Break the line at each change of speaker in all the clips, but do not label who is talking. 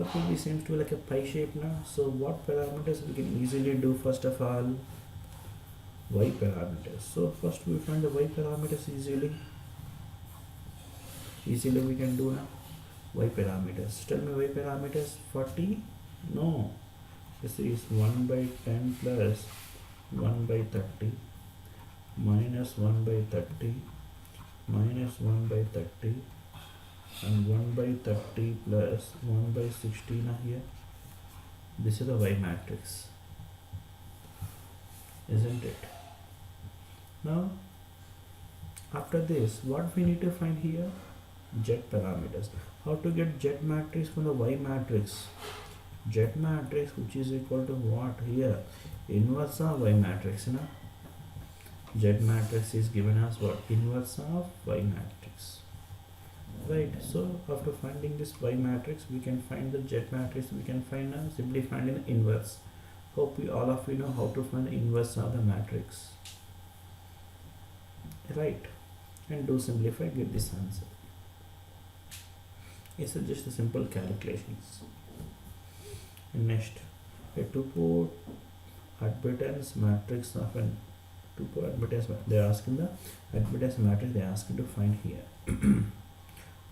It seems to be like a pie shape now. So what parameters we can easily do? First of all, y parameters. So first we find the y parameters easily. Easily we can do now. Y parameters. Tell me y parameters. 40? No. This is 1 by 10 plus 1 by 30 minus 1 by 30 minus 1 by 30 and 1 by 30 plus 1 by 16 are here. This is the y matrix, isn't it? Now after this, what we need to find here? Z parameters. How to get Z matrix from the y matrix? Z matrix, which is equal to what here? Inverse of y matrix, na? Z matrix is given as what? Inverse of y matrix. Right, so after finding this y matrix, we can find the Z matrix. We can find simply finding the inverse. Hope all of you know how to find the inverse of the matrix. Right, and do simplify, get this answer. It's just a simple calculations. And next, a two-port admittance matrix of an two-port admittance. They are asking the admittance matrix. They are asking to find here.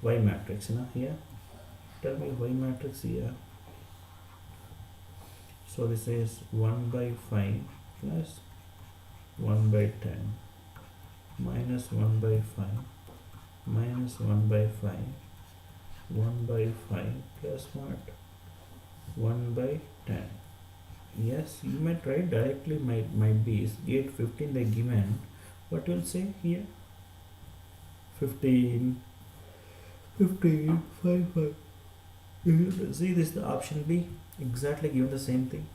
Y matrix, na here. Tell me y matrix here. So this is 1 by 5 plus 1 by 10 minus 1 by 5 minus 1 by 5 1 by 5 plus what? 1 by 10. Yes, you might write directly, might be 8, 15 they given. What will say here? 15, 15, 5, 5. See, this is the option B. Exactly given the same thing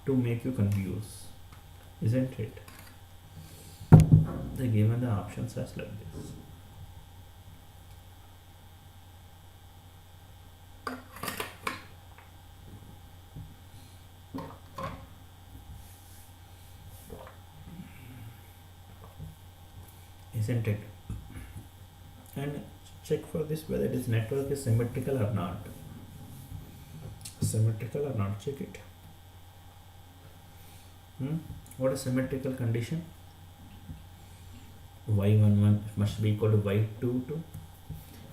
to make you confuse, isn't it? They given the options as like this. Isn't it? And check for this whether this network is symmetrical or not. Symmetrical or not, check it. What is symmetrical condition? y11 must be equal to y22.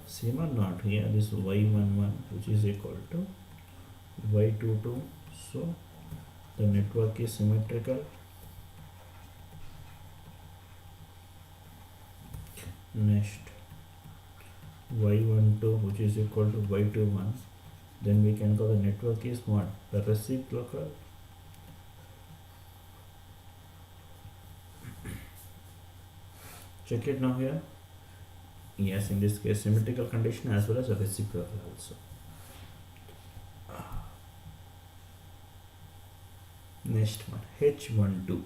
Same or not? Here this y11 which is equal to y22. So the network is symmetrical. Next, y12 which is equal to y21. Then we can call the network is what? The reciprocal. Check it now here. Yes, in this case symmetrical condition as well as a reciprocal also. Next one, h12.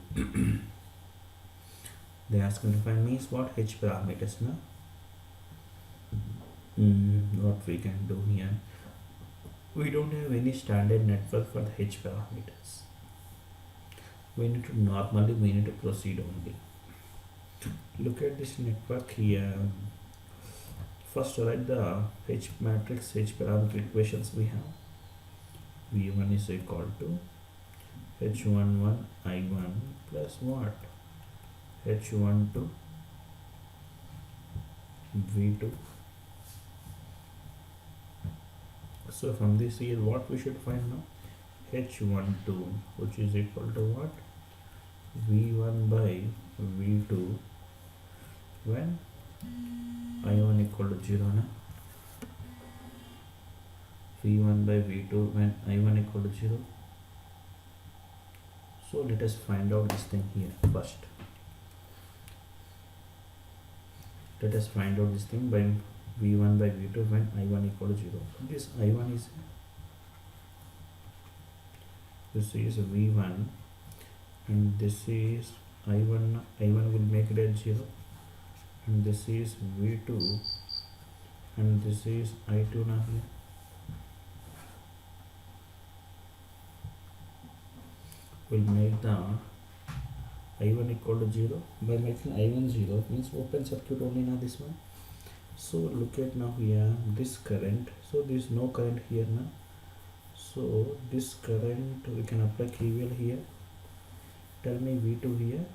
They ask me to find means what? H parameters, no? What we can do here? We don't have any standard network for the H parameters. We need to proceed only. Look at this network here. First write the H matrix, H parameter equations we have. V1 is equal to H11 I1 plus what? H12 V2. So from this here what we should find now? H12 which is equal to what? V1 by V2 when I1 equal to 0 na? V1 by V2 when I1 equal to 0. So let us find out this thing here first. Let us find out this thing by V1 by V2 when I1 equal to 0. This I1 is, this is V1 and this is I1 will make it at 0 and this is V2 and this is I2 now here. We'll make the I1 equal to 0. By making I1 0 means open circuit only now this one. So look at now here this current. So there is no current here now. So this current we can apply KVL here. Tell me V2 here.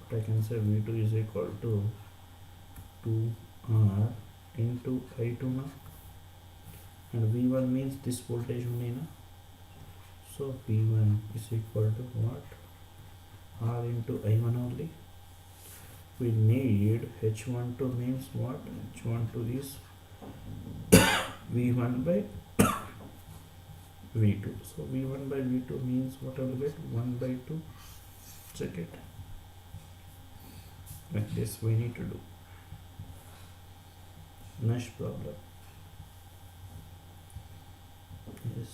What I can say, V2 is equal to 2R into I2 now, and V1 means this voltage only now. So V1 is equal to what? R into I1 only. We need H12 means what? H12 is V1 by V2. So V1 by V2 means what I will get? 1 by 2. Check it. Like this we need to do. Next problem. Yes.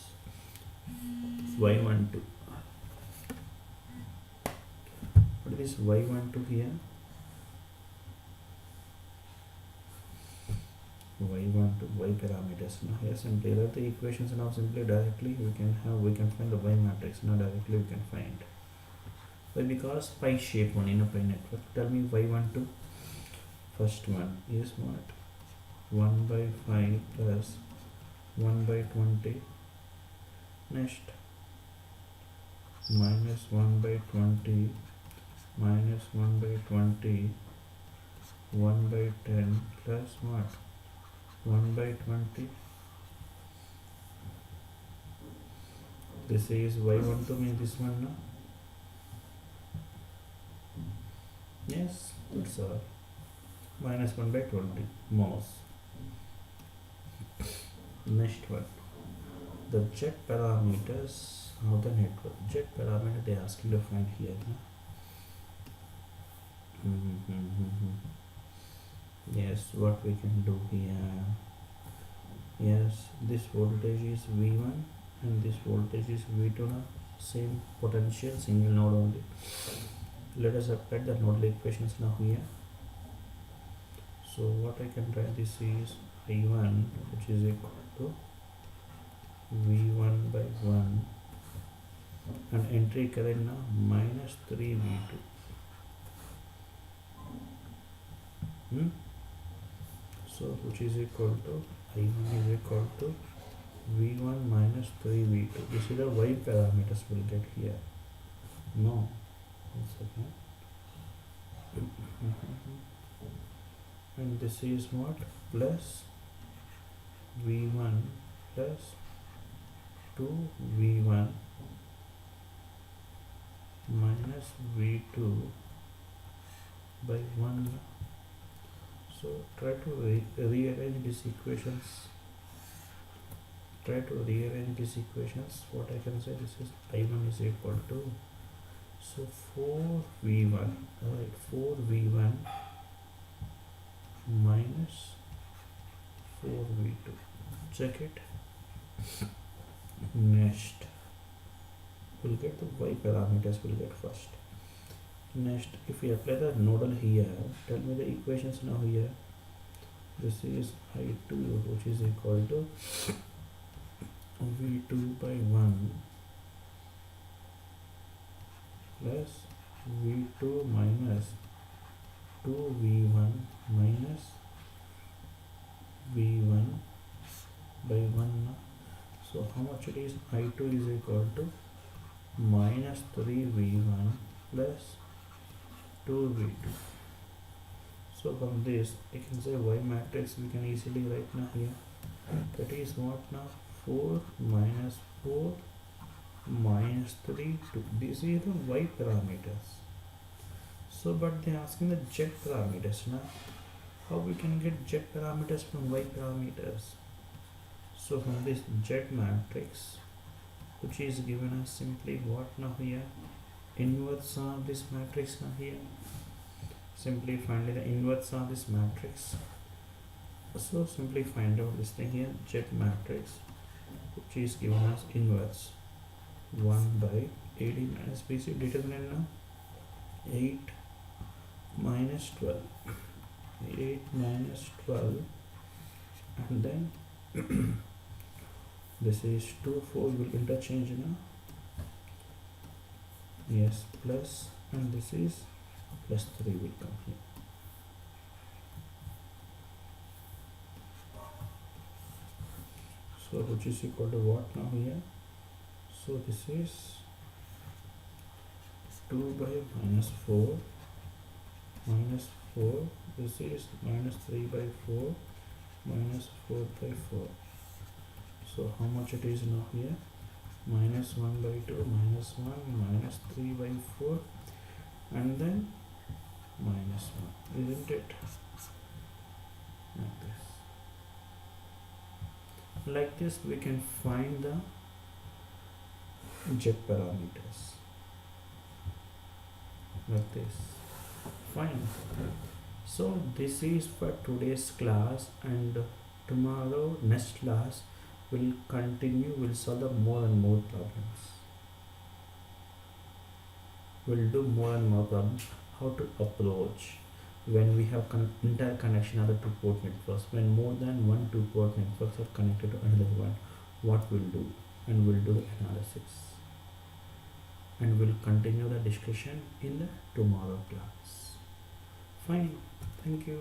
Y12. What is Y12 here? Y12, Y parameters. Now here simply write the equations. Now simply directly we can find the Y matrix. Now directly we can find. Why? Because pi shape one in a pi network. Tell me Y12. First one is what? 1 by 5 plus 1 by 20. Next, minus 1 by 20 minus 1 by 20, 1 by 10 plus what? 1 by 20. This is Y12 means this one now. Yes, that's all. Minus 1 by 20 mouse. Next one, the jet parameters of the network. Jet parameter they ask you to find here. Yes, what we can do here? Yes, this voltage is V1 and this voltage is V2 now. Same potential, single node only. Let us apply the nodal equations now here. So what I can write, this is I1 which is equal to V1 by 1 and entry current now minus 3 V2. So which is equal to I1 is equal to V1 minus 3 V2. This is the Y parameters we'll get here. No, 1 second. And this is what? Plus V1 plus 2V1 minus V2 by 1. So try to rearrange these equations. What I can say, this is I1 is equal to, so 4V1, alright, 4V1 minus 4V2. Check it. Next, we'll get the Y parameters, we'll get first. Next, if we apply the nodal here, tell me the equations now here. This is I2 which is equal to V2 by 1 plus V2 minus 2V1 minus V1 by 1. So how much it is? I2 is equal to minus 3V1 plus 2V2. So from this I can say Y matrix we can easily write now here. That is what now? 4 minus 4 minus 3 2. These are the Y parameters. So but they are asking the jet parameters now. How we can get jet parameters from Y parameters? So from this jet matrix which is given us, simply what now here? Inverse of this matrix now here. Simply find the inverse of this matrix. So simply find out this thing here, jet matrix which is given as inverse 1 by 80 minus BC. Determinant now 8 minus 12. 8 minus 12 and then this is 2 4 will interchange now. Yes, plus, and this is plus 3 will come here. So which is equal to what now here? So this is 2 by minus 4 minus 4. This is minus 3 by 4 minus 4 by 4. So how much it is now here? Minus 1 by 2 minus 1 minus 3 by 4 and then minus 1, isn't it? Like this. Like this we can find the jet parameters. Like this. Fine. So this is for today's class, and tomorrow next class will continue, will solve the more and more problems. We'll do more and more problems. How to approach when we have interconnection of the two port networks, when more than one two port networks are connected to another one, what we'll do, and we'll do analysis, and we'll continue the discussion in the tomorrow class. Fine. Thank you.